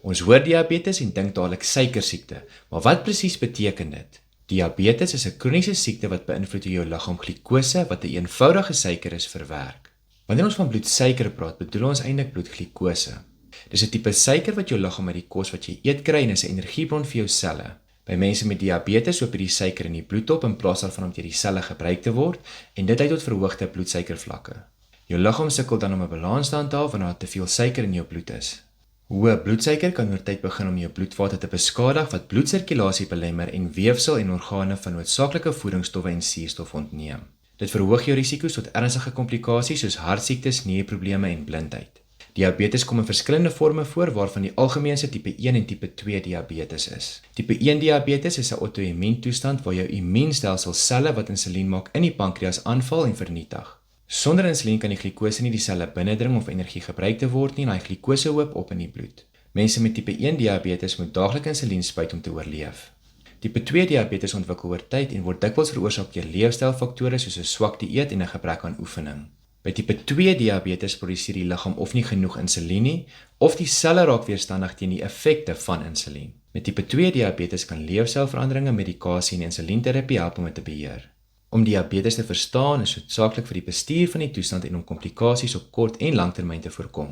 Ons hoor diabetes en dink dadelik suikersiekte, maar wat presies beteken dit? Diabetes is 'n kroniese siekte wat beïnvloed hoe jou liggaam glikose, wat 'n eenvoudige suiker is, verwerk. Wanneer ons van bloedsuiker praat, bedoel ons eintlik bloedglikose. Dis 'n tipe suiker wat jou liggaam uit die kos wat jy eet kry en is 'n energiebron vir jou selle. By mense met diabetes loop hierdie suiker in die bloed op in plaas daarvan om deur die selle gebruik te word en dit lei tot verhoogde bloedsuikervlakke. Jou liggaam sukkel dan om 'n balans te handhaaf wanneer daar te veel suiker in jou bloed is. Hoë bloedsuiker kan oor tyd begin om jou bloedvate te beskadig wat bloedsirkulasie belemmer en weefsel en organe van noodsaaklike voedingsstowwe en suurstof ontneem. Dit verhoog jou risiko's tot ernstige komplikasies soos hartsiektes, nierprobleme en blindheid. Diabetes kom in verskillende forme voor waarvan die algemeenste tipe 1 en tipe 2 diabetes is. Tipe 1 diabetes is 'n auto-immuun toestand waar jou immuunstelsel selle wat insulien maak in die pankreas aanval en vernietig. Sonder insulien kan die glikose nie die selle binnendring of energie gebruik te word nie en hy glikose hoop op in die bloed. Mense met tipe 1 diabetes moet daagliks insulien spuit om te oorleef. Tipe 2 diabetes ontwikkel oor tyd en word dikwels veroorsaak deur leefstylfaktore soos 'n swak dieet en 'n gebrek aan oefening. By tipe 2 diabetes produseer die liggaam of nie genoeg insulien nie, of die selle raak weerstandig teen die effekte van insulien. Met tipe 2 diabetes kan leefstylveranderinge, medikasie en insulienterapie help om dit te beheer. Om diabetes te verstaan is noodsaaklik vir die bestuur van die toestand en om komplikasies op kort en langtermyn te voorkom.